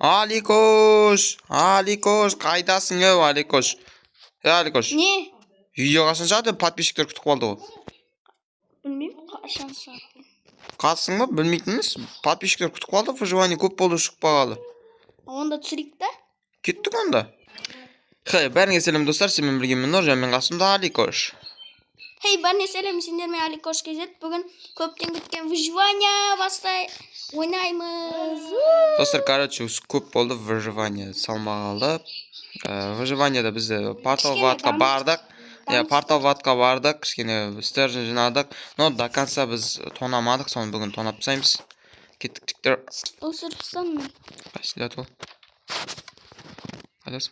Alikosh, qaydasың ey Alikosh? Alikosh. Ne? Video qachon chiqadi? Подписчиктер kutib qoldi u. Bilmeyim qachon chiqadi. Qasыңmı? Bilmeydiniz. Подписчиктер kutib qoldi. Выживание ko'p bo'ldi, chiqib qoldi. Onda tushirikda. Ketdik onda. Hey, bariga selam do'stlar. Men birgaman Nurjon, men Qasimda Alikosh. Hey, barcha selam, sizlar men Alikosh KZ. Bugun ko'pdan kutgan выживание o'ynaymiz. Do'stlar, короче, ko'p bo'ldi выживание salmog'i olib. Выживаниеda biz portal-vatga bardik. Portal-vatga bardik, kichkina stержен jinadik. No, до конца biz tonamadik, so'ng bugun tonab tashlaymiz. Ketdik. O'siribsanmi? Başlayat ol. Halas.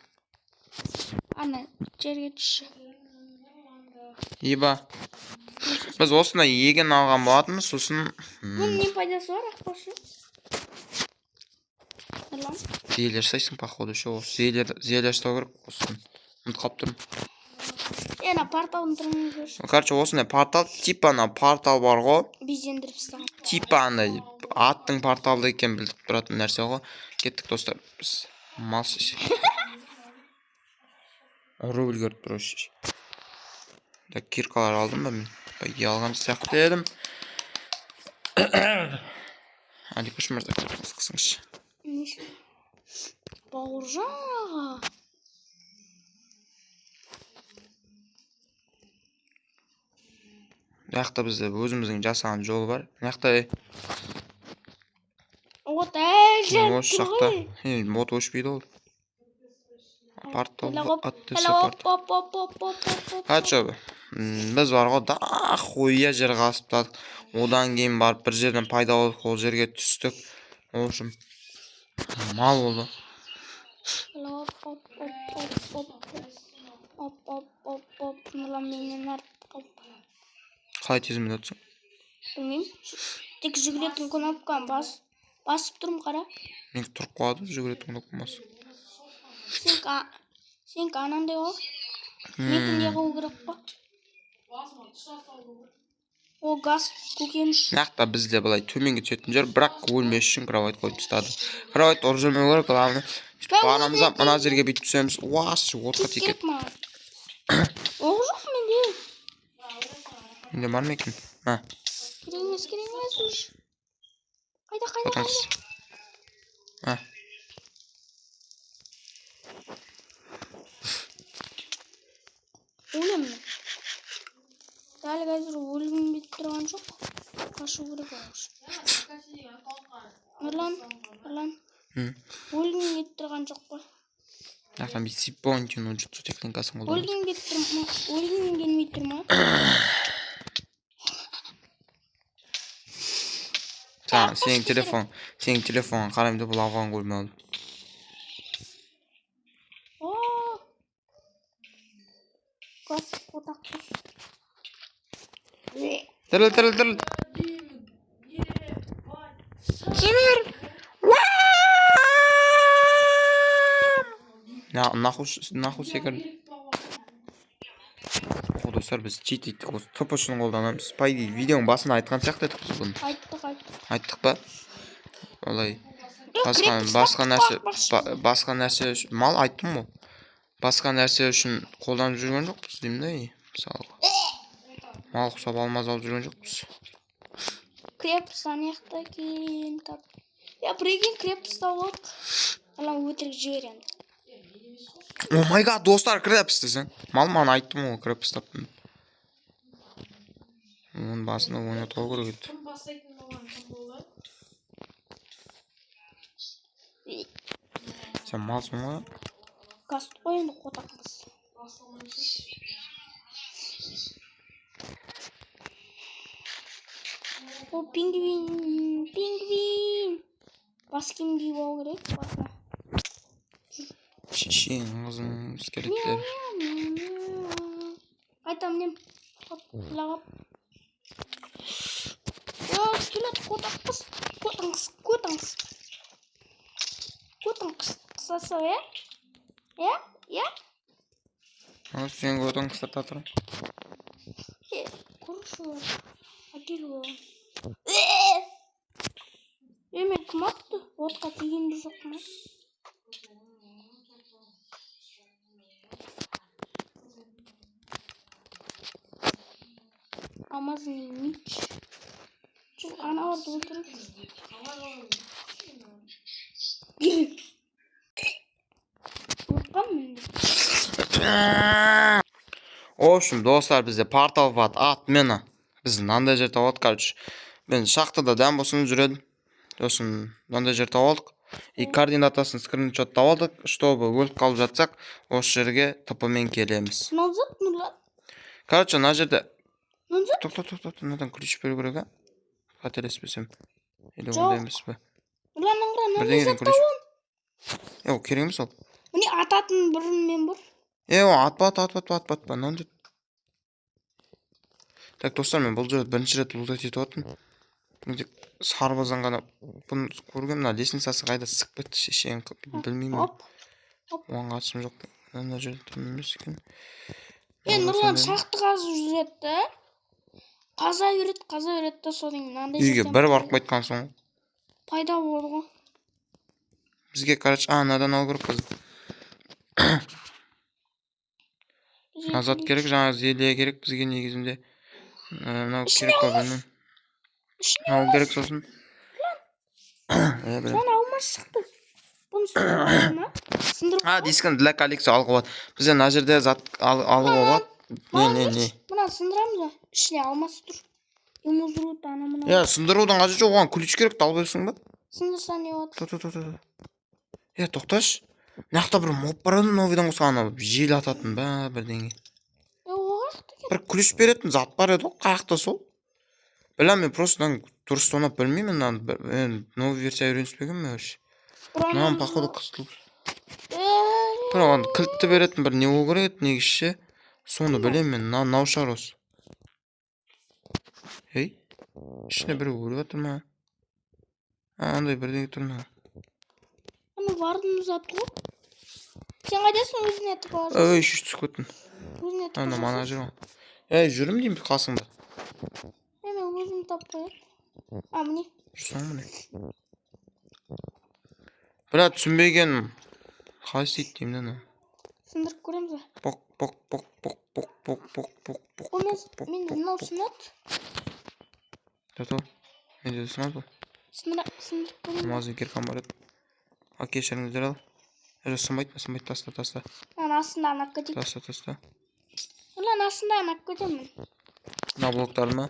Ana, yerga tush. Yiba. Biz osuna yegan olgan bo'latmiz, so'sin. Bunning foydasi bor, axboshi. Lan. Ziyelashsaysan, походу, shu. Ziyelashsa kerak olsun. Unutib qoldim. Yana portalni turmuş. Короче, osuna portal, tipa na portal bor-ku. Bizdendiribsan. Tipa anda attың portalda ekan bilib turadigan narsa-ku. Ketdik do'stlar. Biz malsiz. Rubl görüp duruyoruz. Da kirkalar aldım ben. Yalgan sakladım. Hadi koşmaz da kısmış. Bauurjan ağa. Yaxta bizde özümüzün jasan jol var. Yaxta O teyze. Boş şaqta. Mot hoşbeydi ol. Portal attı portal. Kaç abi? Biz varga da qo'yya yer qasibdik. Odan keyin borib bir yerdan paydo bo'lib, o yerga tushdik. O'shim mal bo'ldi. Qay tezimda o'tsin? Bilmeyim. Tek jigletin knopkan basıp durum qara. Men turib qoldi, jigletin knopkasi. Sen kananda o. Metin diye qo'yib bak. O gaz ko'kemish. Naqta bizda bo'lay төменге tushayotgan joy, biroq o'lmash uchun kровать qo'yib tastadi. Kровать o'rjilmay kerak, главное. Baramiz ham mana yerga bitib tushamiz. Vas, o'tqa tekat. O'g'riq menda. Menda bormi ekan? Ha. Kerakmas. Qayda. Ha. O'limmi? Dali hozir o'lim bitib turgan yo'q. Qarshi o'rib olish. Nurlan. O'lim bitib turgan yo'q qo'y. Yaxtan bir sipponkin o'jutsu texnikasini qo'llaymiz. O'lim gelmey turma. Tamam, senin telefon qaramda bulag'on qo'ymadim. Gaz kotak. Tırıl. Kimir? Nahus sekir. Dostlar biz cheat ettik. Topoşunu қолданамыз. Paydi videonun basına aytқан сияқты едік біз бұны. Айттық па? Олай. Басқа нәрсе мал айттым ғой. Басқа нәрсе үшін қолданып жүрген жоқпыз деймін да, мысалы. Мал құсап алмаз алып жүрген жоқпыз. Крепостан яқта кейін тап. Я прыгин крепостан от. Алам өтірік жіберем. Oh my god, dostlar крепост десең. Мал айттым ғой крепост таптым. Оның басында ойнату керек еді. Sen malsın mı? Kast oyunu kotakmız. O pingvin. Baskin gibi ol gerek. Basma. Şişin ağzının iskeletleri. Aytam nem. Lağap. Ya iskelet kotakmız. Kotangs. Kısası ya? Ya? Nasıl sen kotan kısata turun? Konuşuyor. Adil o. Yemek kim attı? O Отқа тиген де жоқ ма? Амазный меч. Чур, аналарды өлтіріп. Қорқам мен. В общем, достар, бізде портал бар атмена. Біз мынандай жер тауып алдық, короче. Мен шахтада дәм болсын жүреді. Сосын мынандай жер тауып алдық. И координатасын скриншот тауып алдық, чтобы өліп қалып жатсақ, осы жерге ТП-мен келеміз. Назад нұрлат. Короче, мына жерде Назад. тоқта, мынадан ключ беру керек, а? Қателеспесем. Или ондай емес пе? Нұрлан, Бірдеңеден ключ. Ол керек емес ол. Міне ататын бірін мен бар. Атпа. Мынандай. Так, достар, мен бұл жерде бірінші рет лутать етіп отырмын. Менде сарбаздан ғана бұны көрген, мына лестницасы қайда сықып кетті, шешең білмеймін. Оған қатысым жоқ. Мына жерде тұрмын емес екен. Нұрлан шақты қазып жүреді. Қаза береді да содан мынандай үйге бір барып қайтқан соң пайда болды ғой. Бізге, короче, мынадан алу керек қазір. Назад керек, жаңа зелье керек бізге негізінде. Мынау керек қой, білмеймін. Мынау керек сосын. Жаңа алмас шықты. Бұны сындырып ма? Дискін для коллекция алуға болады. Бізде мына жерде зат алуға болады. Не. Мына сындырамыз ба? Ішіне алмас тұр. Емузруд ана мына. Сындырудың қажеті жоқ, оған ключ керек, талбайсың ба? Сындырса не болады? Тоқташ. Мынақта бір моб бар еді, новидан қосқан жел ататын ба бірдеңе. Бір ключ беретін зат бар еді, қаяқта сол. Білем, мен просто дұрыс тонап білмеймін, новый версия үйреніспегенмін вообще. Мынаған походу қыстыл. Бір оған кілтті беретін бір не ол керек, негізше. Соны білем мен, мынау шығар осы. Ішіне бір өліп жатыр ма? Андай бірдеңе тұр ма? Ана бардым ұзатты ғой. Сен қайдасың, өзіне етіп барды? Шүш түсіп кеттің. Өзіне етіп Ана мана жүр ма? Жүрім деймін қасыңда. Мен өзім таппай. Міне. Жүрсің міне. Біля түсінбегенім. Қай істейді деймін дәні? Сындырып көреміз ба? Мен мынау сынат. Мен де сынат бұл. Сындырып көреміз. Мазын керқан бар еді. Кешіріңіздер ал. Сынбайды, таста. Астында анақ көтейді. Таста. Астында анақ көтеймін. Мына блоктарды ма?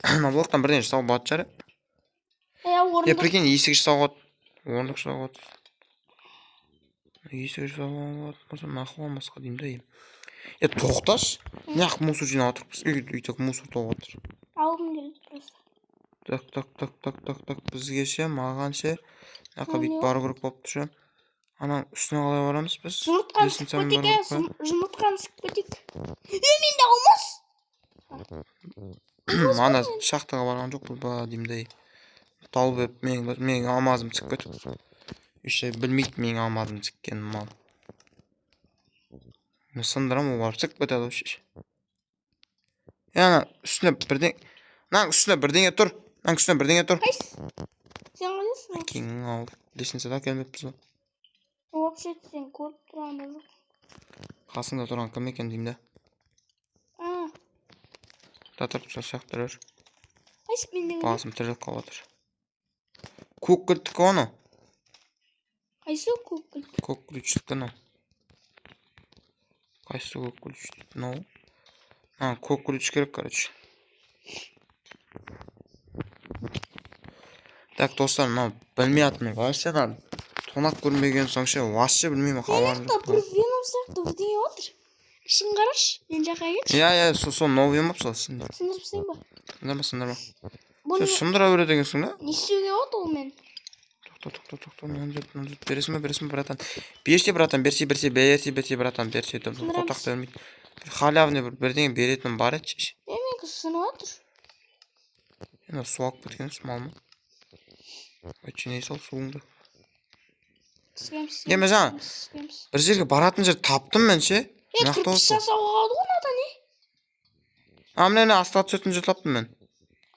Мына блоктан бірден жасауға болады жары? Прикинь, есік жасауға болады. Орындық жасауға болады. Есік жасауға болады. Мақыл болмасқа деймін да. Тоқташ. Неғып мусор жинап отырмыз. Үйтік мусор тоғып отыр. Алғым келді. Так. Бізге ше, маған ше. Наққа бит бару керек болып тұр. Ана үстіне қалай барамыз біз? Жұмыртқан сып көтек. Менде алмас. Ана шақтаға барған жоқ бұл ба деймді. Талбеп мен алмазым сіп көтіп. Үші білмейді мен алмазым сіккен мал. Мен сындырам олар сіп көтеді үші. Үстіне бірдеңе тұр. Қайсы? Сен қайдасың? Кеңің ал. Лестницада келмеппіз ба? Вообще сен көріп тұрған жоқ. Қасыңда тұрған кім екен деймді. Татырып шақты жүр. Қайсы менде? Басым тіріліп қалып отыр. Көк кілттікі оны? Қайсы көк кілт? Көк күліштікі ана. Қайсы көк күліштікі ана? Көк күліш керек, короче. Так, достар, білмей атмын. Вообще тонап көрмеген соң ше, вообще білмеймін қаларым. Бір веном сияқты бірдеңе отыр. Ішін қараш, мен жаққа кетші. Сол новый еміп сол. Сындырыпсың ба? Сындырма. Сындыра береді екенсің да? Не істеуге болады ол мен? Тоқта. Бересің бе, братан? Берсе, братан, берсе, братан, берсе. Қотақты өрмейді. Халявный бірдеңе беретін бар еді. Мен сынып отыр. Су алып кеткен смал ма? Өтшіней сол суыңды. Еме жаңа, бір жерге баратын жер таптым мен ше. Кірпіш жасауға қалды ғой нада не? Міне астыға түсетін жер таптым мен.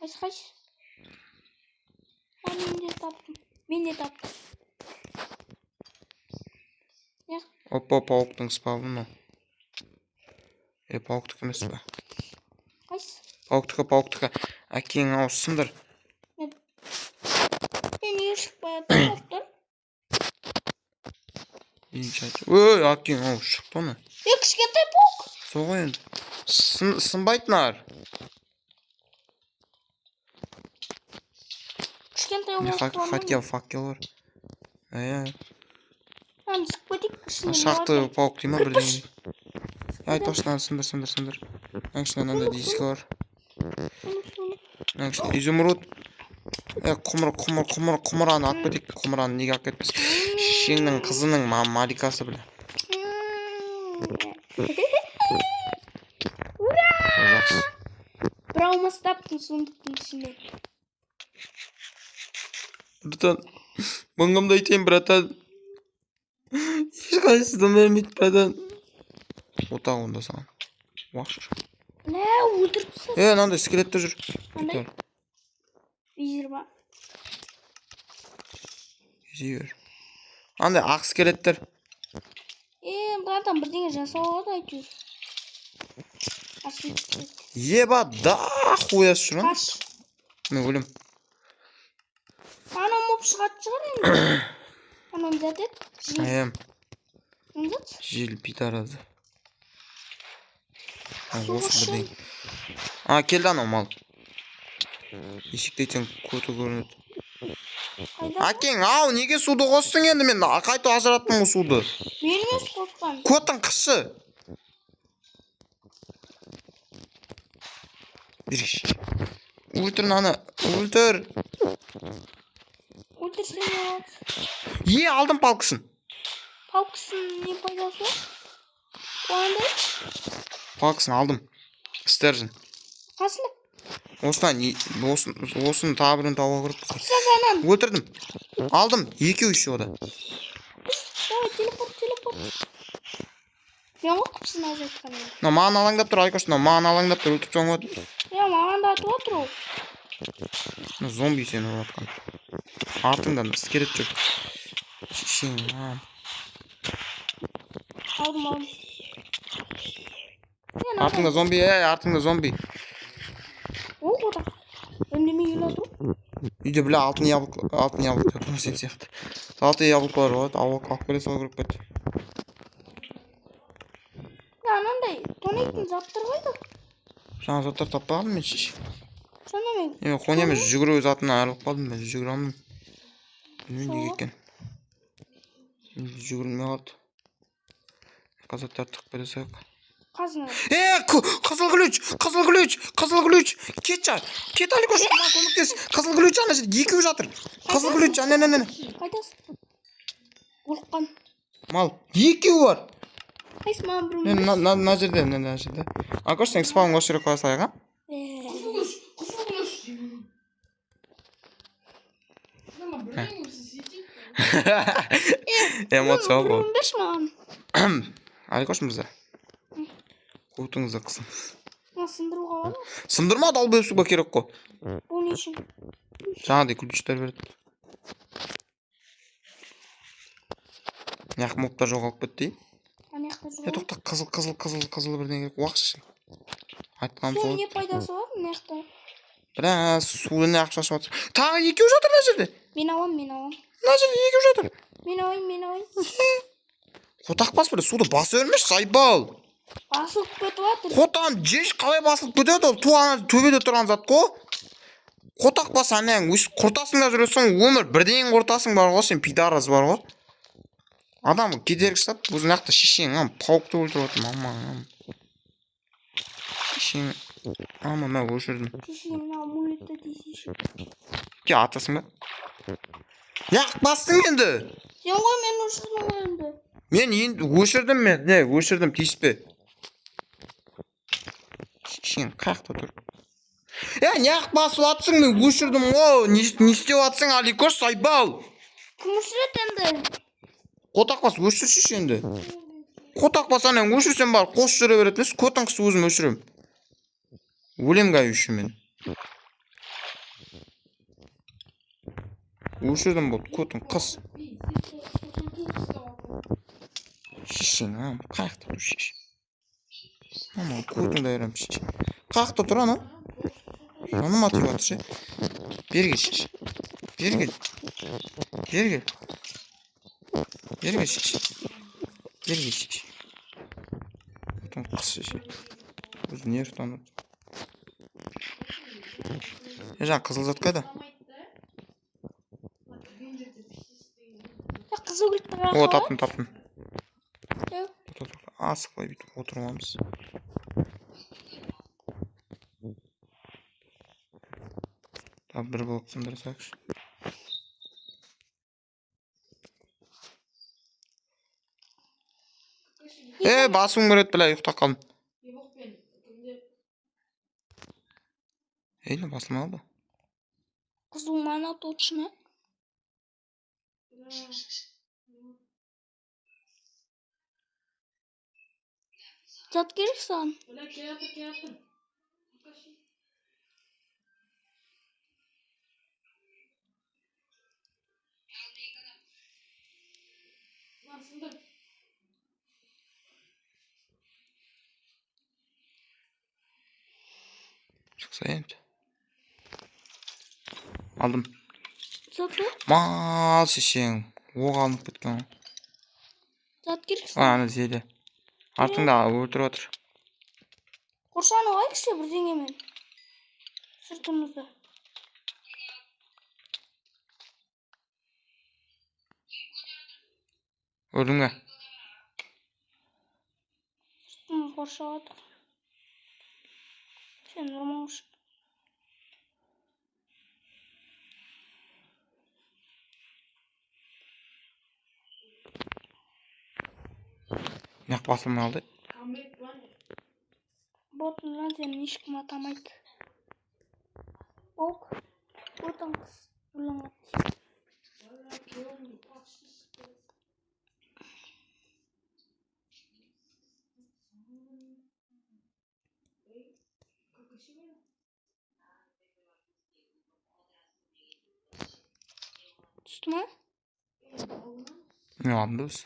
Қайсы? Менде. таптым. Мен де таптым. Опа, пауктың спавны мынау. Пауктікі емес па? Қайсы? Пауктікі. Әкең ау сындыр. Мен не шықпай таптым. Ой, әкең ау шықты оны. Кішкентай паук. Соғы енді. Сынбайтынар. Кішкентай паук. Хотел факел бар. Ан sıkmadık kışını. Шақты паук дейма бірдеңе. Ай, точно, сындыр. Әңшіне мынандай дискі бар. Әңшіне изумруд. Құмыраны алып кетейік. Құмыраны неге алып кетпес? Шешеңнің қызының маликасы біле. Ура! Bir alması taптın сондықтың ішіне. Братан, мыңымды айтайын, братан. Ешқайсыдан бермейді, братан. Отақ онда саған. Уақшы. Бля, өлтіріпсің. Мынандай скелеттер жүр. Қандай? Визир ба? Визир. Андай ақ скелеттер. Братан, бірдеңе жасауға әйтеуір. Еба, да хуясы жүр. Қаш. Мен өлем. Анам оп шығат шығар енді. Анам затет. Аям. Анзат? Жел питаразы. Соғышын. Келді анау мал. Есіктейтен көті көрінеді. Әкең, ау, неге суды қостың енді? Мен қайта ажыраттым о суды. Мен емес қосқан. Көтің қышы. Береш. Өлтір наны. Өлтір. Өлтірсен болады. Алдым палкысын. Палкысын не пайдасы? Қуандай? Палкысын алдым. Стержін. Қасында? Осыны табырын тауға кіріп. Сазанан. Өлтірдім. Алдым. Екеу еще ода. Давай, телепорт. Мен оқыпсың аз айтқан еді. Маған алаңдап тұр, Айкош. Маған алаңдап тұр, өлтіп соң өт. Маған да атып отыр ол. Зомби сені ұратқан. Артыңдан скелет жүр. Шешең, Алдым. Артыңда зомби. О, ода. Үндемей ел отыр. Үйде біле алтын яблық. Сен сияқты. Алтын яблық бар ғой. Алып келе сол кіріп кет. Анандай тонайтын заттар қайда? Жаңа заттар таппағанмын мен шеш. Сонда мен. Мен қонеме жүгіру затынан айырылып қалдым. Мен жүгіре алмаймын. Білмеймін неге екен. Жүгірілмей қалды. Қазаттар тықып бере саяқ. Қазына. Қызыл ключ. Кет жар. Кет Аликош. Көмектес. Қызыл ключ ана жерде екеу жатыр. Қызыл ключ. Әне. Қайдасың? Қорыққан. Мал. Екеу бар. Қайсы маған бір На жерде. Аликош, сен спаун осы жерге қоя салайық, а? Эмоция ғой. Берші маған. Аликош мырза. Қуытыңызды қысым. Сындыруға бар ма? Сындырма, дал бөлісуге керек қой. Бұл не үшін? Жаңағыдай ключтер берді. Яқ моптар жоғалып кетті. Тоқта, қызыл бірден керек. Уақшы. Айтқаным сол. Сол не пайдасы бар мынаяқта? Біраз суды не ақша шашып жатыр. Тағы екеу жатыр мына жерде. Мен алам. Мына жерде екеу жатыр. Мен алайын. Қотақ бас бір суды басы өрмеш, сайбал. Басылып кетіп жатыр. Қотан жеш қалай басылып кетеді ол? Туған төбеде тұрған зат қой. Қотақ бас әнең, құртасың да жүресің, өмір бірден құртасың бар ғой, сен пидарыз бар ғой. Адам кедергі штап, өзің ақты шешең, пауықты өлтіріп отыр, мамаң. Шешең, мен өшірдім. Шешең, амулетті дейсің. Ке, атасың ба? Яқ бастың енді. Сен ғой мен өшірдім ғой енді. Мен енді өшірдім мен, өшірдім, тиіспе. Шешең, қаяқта тұр. Неғып басып атсың, мен өшірдім ғой. Не істеп атсың, Аликош, сайбал. Кім өшірет енді? Қотақ бас өшірші енді. Қотақ бас әнен өшірсен бар, қош жүре беретін ес, көтің қысы өзім өшірем. Өлем ғай үші мен. Өшірдім болды, көтің қыз. Шешің, қаяқта тұр шеш. Мама, көтің дайрам шеш. Қаяқта тұр, ана? Жаным атып атыр ше. Бері кел шеш. Бері кел. Бері кел. Бері кел шеш. Бері кел шеш. Көтің қыз шеш. Өзі нерв танып. Жаңа қызыл зат қайда? Қызыл кілтті О, таптым. Еу. Асықпай бүйтіп отырмамыз. Бір болып сындырсақшы. Басым көрет біле, ұйықтап қалдым. Не басылмады? Қызыл мана точно. Зат керек саған? Шықса енді. Алдым. Заты? Мал шешең. Оқ алынып кеткен. Зат керек саған? Ана зеле. Артыңда өлтіріп отыр. Қоршаны қайықшы бірдеңемен. Сыртымызда. Өлдің бе? Сыртымыз қоршап отыр. Сен нормалшы. Неқ басылмай алды. Ботынан сені ешкім атамайды. Оқ. Ботан қыз. Өлің атты. Түсті ма? Не aldın biz?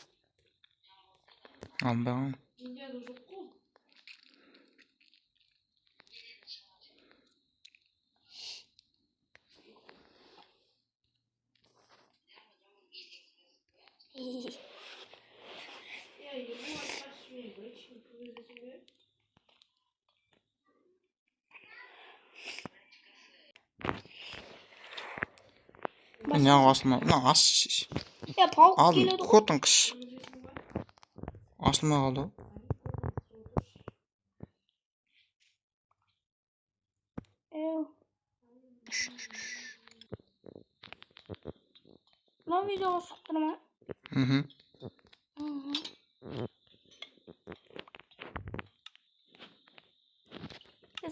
Aldım. Ne asılma? Ne as? Ya pavuk Aldım. geliyordu. Kotun kış. Asılma kaldı. Ew. Lan video sıktırma. Hı hı.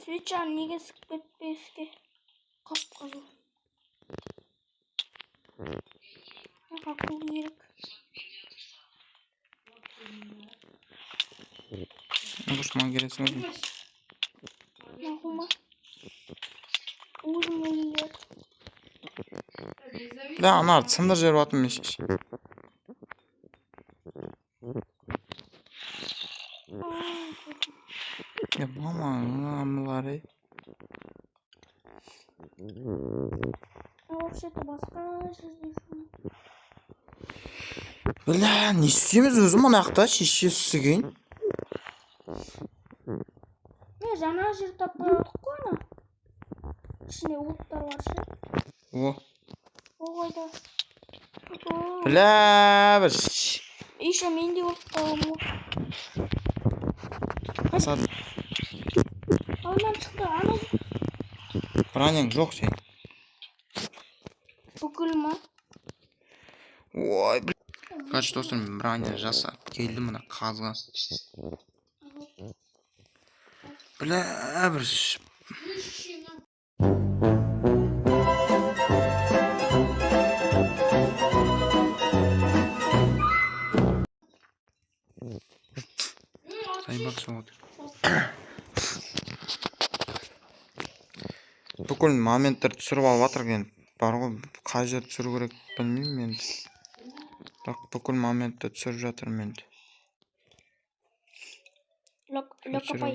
Switch'an niye sık bitmeski? Kapkalı. Ne kakul gerek. Ne kuşman geresin mi? Ne kuma? Uzun oluyor. La anar sındır yer batmış. Ya mama amları. Вообще-то басқа жаздайсың. Бля, не істейміз өзім мынақта шешесіген. Жаңа жер таппай отық қой ана. Ішінде оттар бар ше. О. О қайда. Бля, бір. Еще мен де отты ғой. Асад. Алынан шықты ана. Браняң жоқ сен. Бүкіл ма? Ой, бля. Короче, достарым, браня жасап келді мына қазға. Бля, бір. Сайбақ соғыды. Бүкіл моменттер түсіріп алып атыр кен. Бар ғой, қай жерде түсіру керек білмеймін енді. Бірақ бүкіл моментті түсіріп жатырмын енді. Локопай.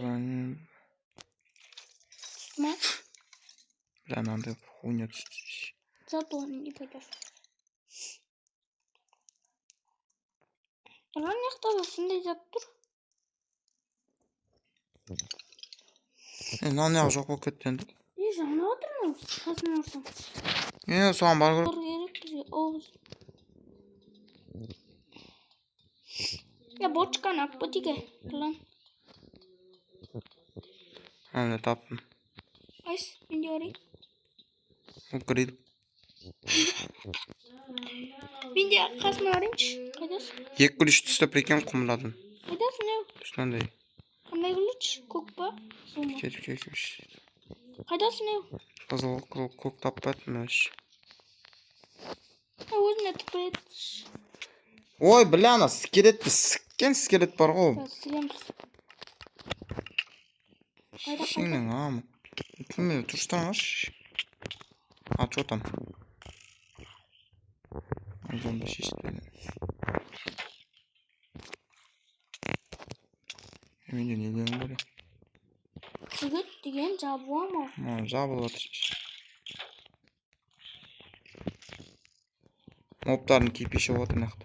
Ма? Бля, мынандай хуйня түсті. Зато не пойдешь. Ранняқта осындай зат тұр. Мынау жоқ болып кетті енді. Жаңа отырмын. Қасына ұрсам. Соған бар керек. Керек бізге. Бочка наркотики. План. Әне таптым. Айс, мен де орайын. Ол кіреді. Мен де қасына орайыншы. Қайдасың? 2-3 түсті прикем құмыладым. Қайдасың, не? Үстінандай. Қандай күліш? Көк ба? Кетіп. Қайдасың, не? Қызыл көк таппадым өш. Өзіне тіпет. Ой, бля, ана скелетті сіккен скелет бар ғой. Сілеміз. Шешеңнің амы. Түнмен тұрштан аш. А, что там? Зомби шешті. Менде не деген бар? Жігіт деген жабуа ма? Жабылып отыр. Моптардың кипеші отыр нақты.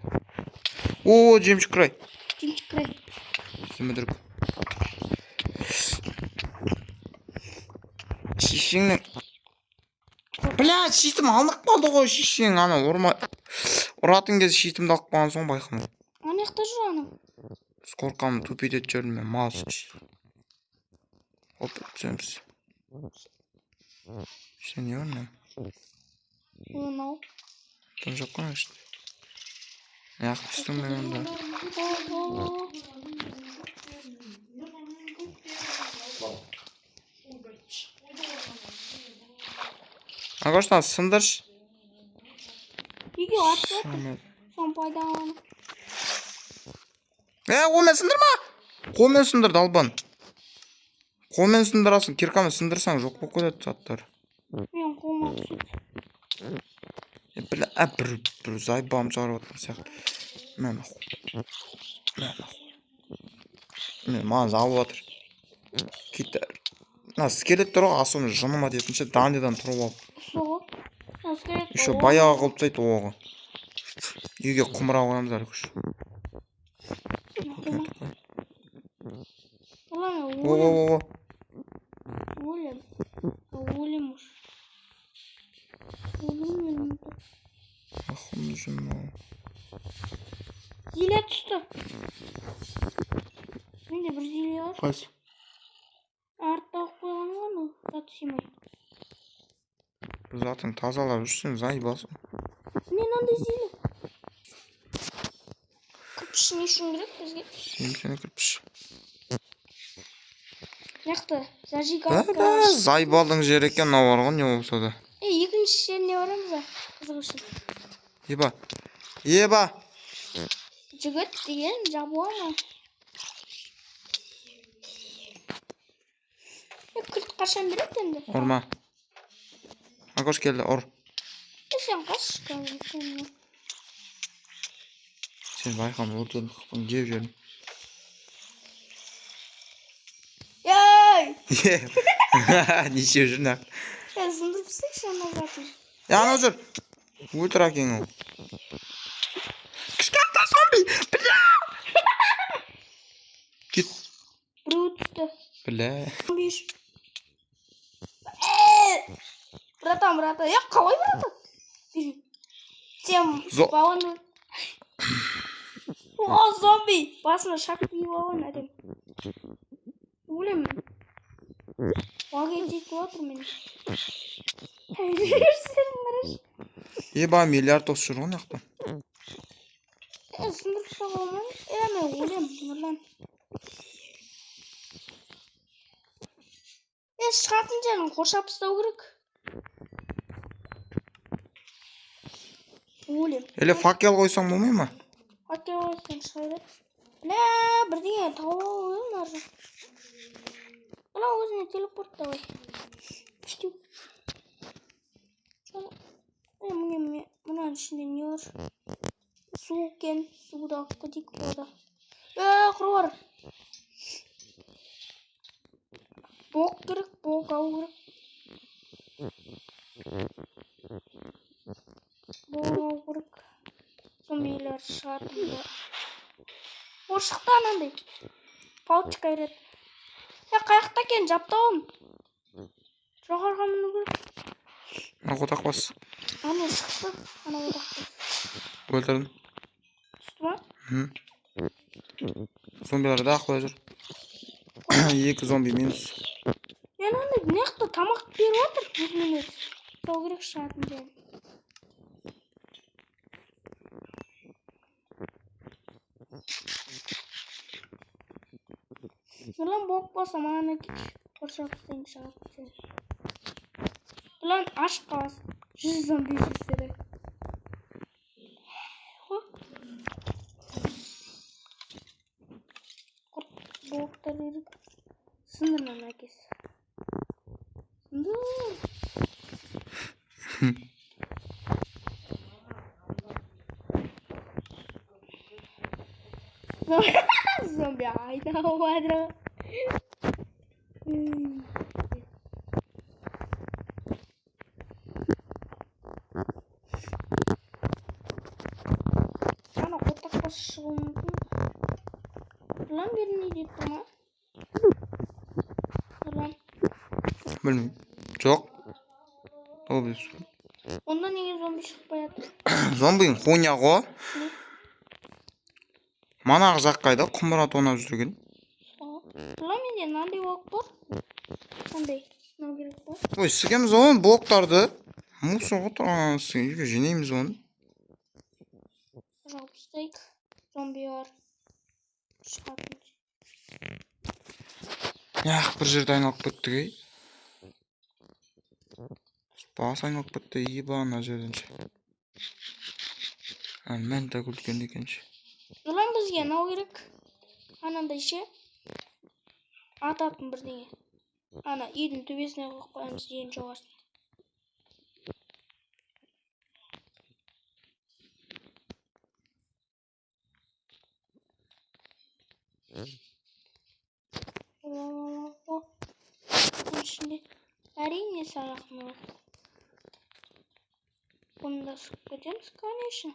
О, жемшік край. Жемшік край. Сүмідірік. Шешеңнің. Бля, шитім алынық қалды ғой шешең. Ана ұратын кезде шитімді алып қалған соң байқамай. Анаяқта жүр анам. Қорқамын төпедет жүрдім мен мал шеші. Оп, түсеміз. Что не орнем? Мынау. Там жоқ қой ішті. Аяқ түстім мен онда. Ағаштан сындырш. Үйге атып. Сон пайдаланып. Қолмен сындырма! Қолмен сындыр, далбан. Қолмен сындырасың, киркамен сындырсаң жоқ болып кетеді заттар. Мен қолыма түсіп. Бля, бір зайбам шығарып отырған сияқты. Мен маған залып отыр. Кетер. Скелет тұр ғой, асуым жыныма детінші дандедан тұрып алып. Соғы. Еще баяғы қылып тайды оғы. Үйге құмыра қоямыз әлі күш. О. Өлем уж. Өлем. Ахым жүмі. Зиле түсті. Менде бір зиле var. Қайсы? Артта қойған ғаны, зат сүймей. Затың тазалап жүрсің, зай басың. Мен андай зиле. Кірпіш не үшін керек бізге? Сені кірпіш. Яқты, зажигалка. Зайбалдың жер екен, мынау бар ғой, не болса да. Екінші жеріне барамыз ба? Қызығышы. Еба. Жігіт деген жабуа ма? Күлт қашан береді енді? Орма. Ақош келді, ұр. Сен қаш кәлі. Сен байқам, ұрдың жеп жерін. Ей! Неше жүрін ақ. Сындырып сексен назатын. Ана жүр. Өлтір әкең ол. Кішкентай зомби! Бля! Кет. Біреу түсті. Бля. Зомбиш. Братан. Қалай братан? Сен баланы. О, зомби! Басына шақ киіп алған әдем. Өлем. Ваген жетіп отыр мен. Еба миллиард осы жүр ғой нақтан. Сындырып саға алмайын. Мен өлем. Нұрлан. Шығатын жерін қоршап ұстау керек. Өлем. Әлі факел қойсаң болмай ма? Факел қойсаң шығайды. Бірдеңе тауып алып наржы. Бұна өзіне телепорт давай. Күштеу. Bunun içinde ne var? Suken, suda kadik orada. Kuru var. Bok gerek, bok avur. Bok avur. Zombiler şartında. Boşluktan anday. Pouch gayret. Ya kayakta ken japtım. Johar hamını gör. Odak bas. Ana çıktı. Ana odak bas. Öldürdüm. Tutma. Hı. Zombiler daha koyacak. 2 zombi minus. Yani ne yaptı? Tamak bir vardır. 100 minut. Sol gerek şartında. Ulan bok basam ana git. Koşaksın şartı. Ulan aşk kas. 100 zombi yüzleri. Bokları sınırlan herkes. Sınır. Zombie ayda havada. Ana kotak başım. Lan birini gittim ha. Lan. Bilmiyorum. Çok. O bir su. Ondan niye zombi çıkmayatı? Zombining xunyag'o. Mana жаққайда құмыра тонап жүрген. Lan mende nandi bok var? Nandi. Ne gerek var? Ой, сігеміз оны блоктарды. Мусорға тұрған сігемізге жинаймыз оны. Steak. Zombi var. Çıkartmış. Bir жерде айналып кеттік ей. Бас айналып кетті, еба ана жерден ше. Мен де күлген екен ше. Ulan bizge ne gerek? Ananda işe atатын бірдеңе. Ана үйдің төбесіне қойып қоямыз ең жоғарысын. Şimdi әрине сағақны. Bunu da sık edeceğiz, конечно.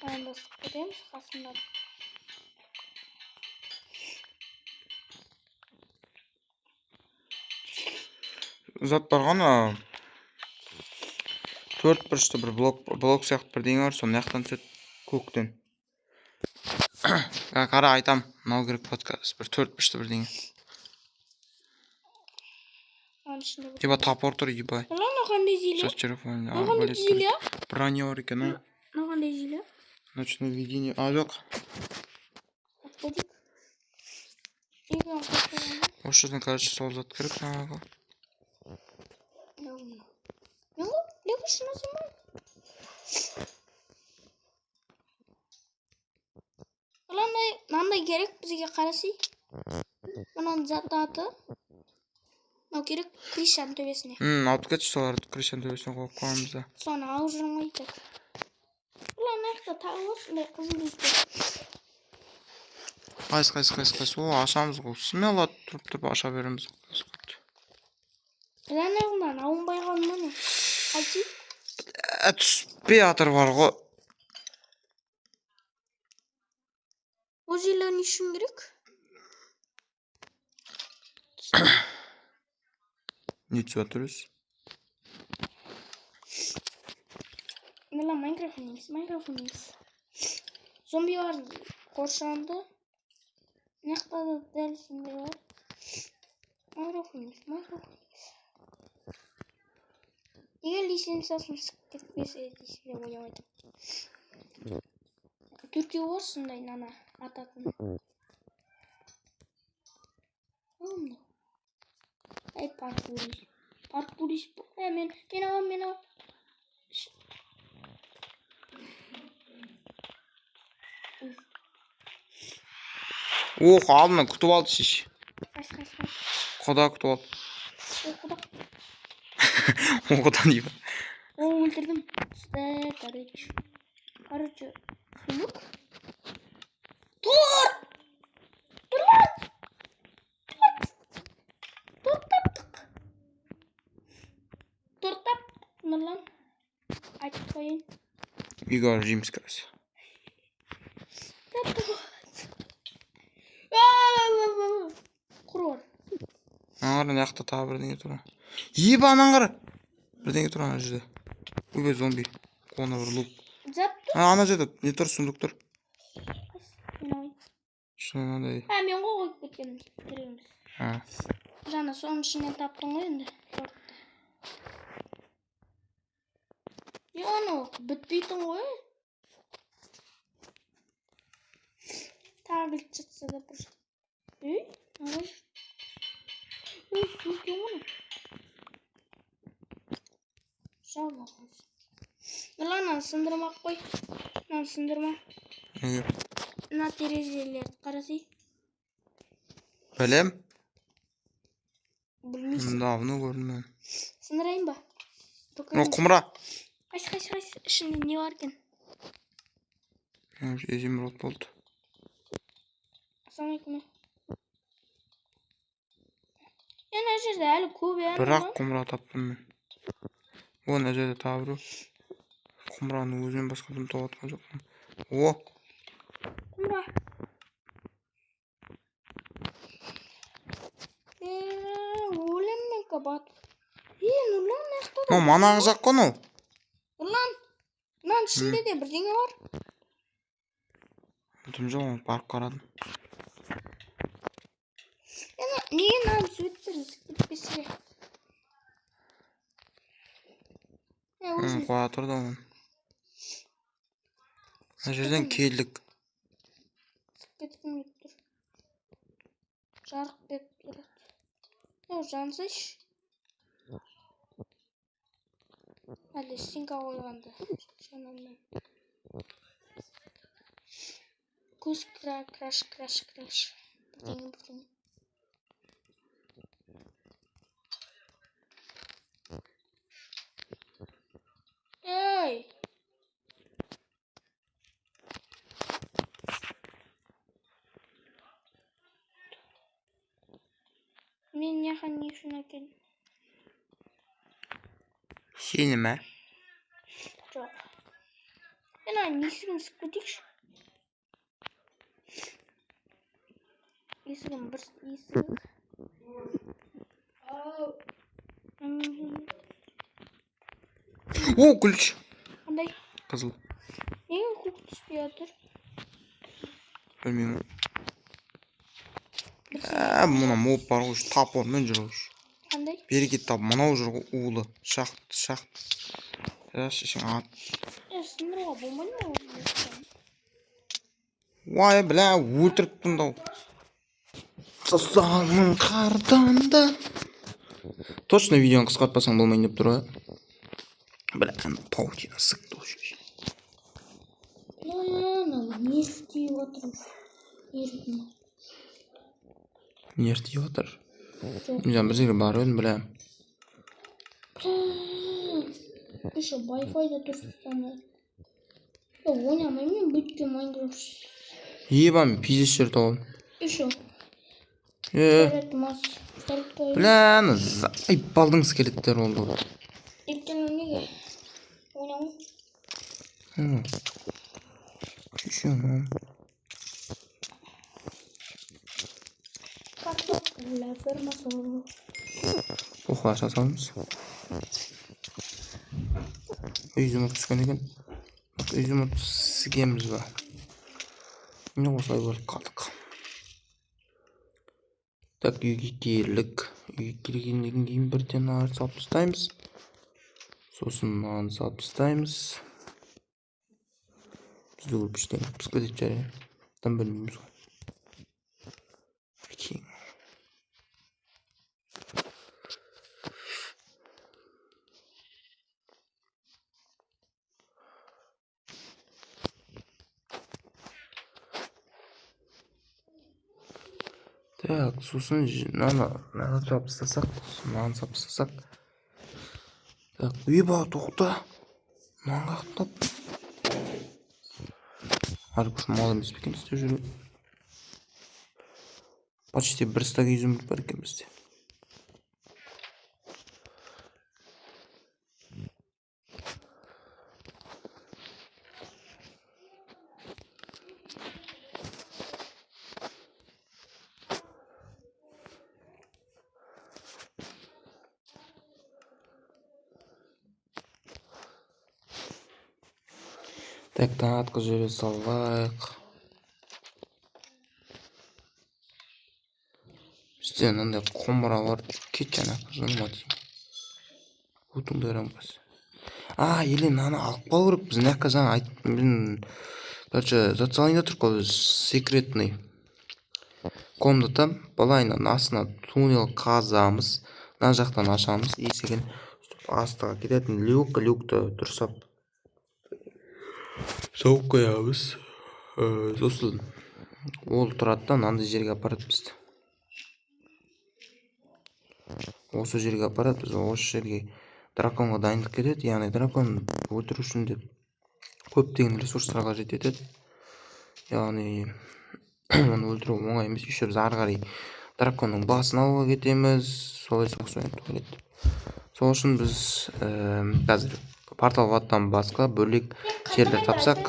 Ben de sık edeceğiz aslında. Зат барған 4 бұрышты бір блок сияқты бірдеңе бар, соны жақтан түседі көктен. Қара айтам, мынау керек подкаст, бір 4 бұрышты бірдеңе. Еба тапор тұр, ебай. Қандай зиле? Сейчас телефон. Қандай зиле? Броня бар екен, а? Қандай зиле? Ночное видение. Жоқ. Осы жерден, короче, сол зат керек жаңағы. Ne kuşuna zaman? Ulan nanda gerek bizge karası. Onun zaten atı. Ne gerek Krişan töbesine. Алып кетші соларды Кришан төбесіне қойып қоямыз да. Sonra avucuna aytık. Ulan nerede tavır ne kızıl işte. Қайсы. О, ашамыз ғой. Смело тұрып аша береміз. Ulan ne bundan? Avun bayған mı? Açı. Түспей атыр бар ғой. O zilin işin gerek. Не түсіп жатырыз? Ulan Minecraft'ınız. Zombi var korşandı. Ne kadar da delisin var. Minecraft'ınız. Niye lisansını sık gitmesi edisiyle oynamadım. Türkiye varsın da inana atatın. Oldu. Ay parkuris. Hemen al. Алдынан күтіп алды шеш. Құда күтіп алды. Құда деймін. Өлтірдім. Короче, сундук. Тұр! Тұр lan! Тұр таптық. Нұрлан. Айтып қойын. Үйге жейміз қазір. Құрғыр. Аңғар яқта тағы бірдеңе тұр. Ебі анан қара. Бірдеңе тұр ана жерде. Өбе зомби. Қуана бір луп. Ана жерде не тұр, сундук тұр. Шынандай. Мен қойып кеткен кереміз. Жаңа соның ішінен таптың ғой енді. Оны бітпейтін ғой. Тағы біліп жатса да бір. Ағаш. Суық ең оны. Жаула қойсын. Нұрлан, сындырмақ қой. Сындырма. Мына терезелерді қарасай. Білем. Білмейсің. Давно көрдім мен. Сындырайын ба? Құмыра. Қайсы. Ішінде не бар екен? Изумруд болды. Ассалаумалейкум. Ана жерде әлі көп ер. Бірақ құмыра таптым мен. Ана жерде тағы біреу. Құмыраның өзінен басқа дым тоғатқан жоқпын. Құмыра. Өлем мен кабат. Нұрлан нақтады. Манағы жақ қой анау. Нұрлан. Мынаның ішінде де бірдеңе бар. Білдім жоқ, барып қарадым. Неге мынаны сөйтсіз кетпесе? Қоя тұр да оны. Мына жерден келдік. Кеткім келіп тұр. Жарық беріп тұрады. Жансайшы. Әлі стенка қойғанды. Жанымнан. Көз краш. Бірдеңе. Ей! Мен яған не үшін әкелдім? Сені ме? Жоқ. Мен есігін сып кетейікші. Есігін. Ключ. Қандай? Қызыл. Неге көк түспей жатыр? Білмеймін. Мұна моп бар ғой, тапормен жүр ғой. Қандай? Бері кет тап, мынау жүр ғой, улы. Шақты. Шешің ат. Сындыруға болмайды ма? Уай, бля, өлтіріп тұндау. Сасаңын қартанды. Точно видеоны қысқартпасаң болмайын деп тұр, бля, паутина сықты ғой. Не істей отырмыз? Не істей отыр? Мен бір жерге бар өдім, бля. Еще Wi-Fi-да тұрсызсаны. Ойнамаймен бүйткен Майнкрафт. Ебам, пиздец жер тауым. Еще. Бля, заебалдың скелеттер oldu. Ептен неге? Ойнамай. Düşüyorum. Oha satalımız. Üzüm түскен екен. Üzüm сігеміз ба. Не осылай болып қалдық. Так, үйге келдік. Үйге келгеннен кейін бірден ары салып тастаймыз. Сосын мынаны салып тастаймыз. Бізді көріп іштен пысқа деп жарай. Там білмейміз ғой. Прикинь. Так, сосын мынаны салып тастасақ, мынаны салып тастасақ. Так, еба, тоқта. Мынаны қақтап. Арбуш мал емес пе екен істеп жүрген. Почти бір стак изюм бар екен бізде. Так, таңатқы жерге салайық. Бізде мынандай қомыра бар. Кет жаңағы жыныма дейін. Отыңды өреміз. Елен мынаны алып қалу керек. Біз мына жаңа айтып, короче, зат салайын да тұрып қалды. Секретный комната. Балайынан астына туннел қазамыз. Мына жақтан ашамыз. Есігін астыға кететін люкты дұрыстап жауып қоямыз. Сосын ол тұрады да мынандай жерге апарады бізді. Осы жерге апарады, біз осы жерге драконға дайындық кетеді. Яғни дракон өлтіру үшін деп көптеген ресурстар қажет етеді. Яғни оны өлтіру оңай емес. Еще біз ары қарай драконның басын алуға кетеміз. Солай туалет. Сол үшін біз қазір портал ваттан басқа бөлек жерлер тапсақ,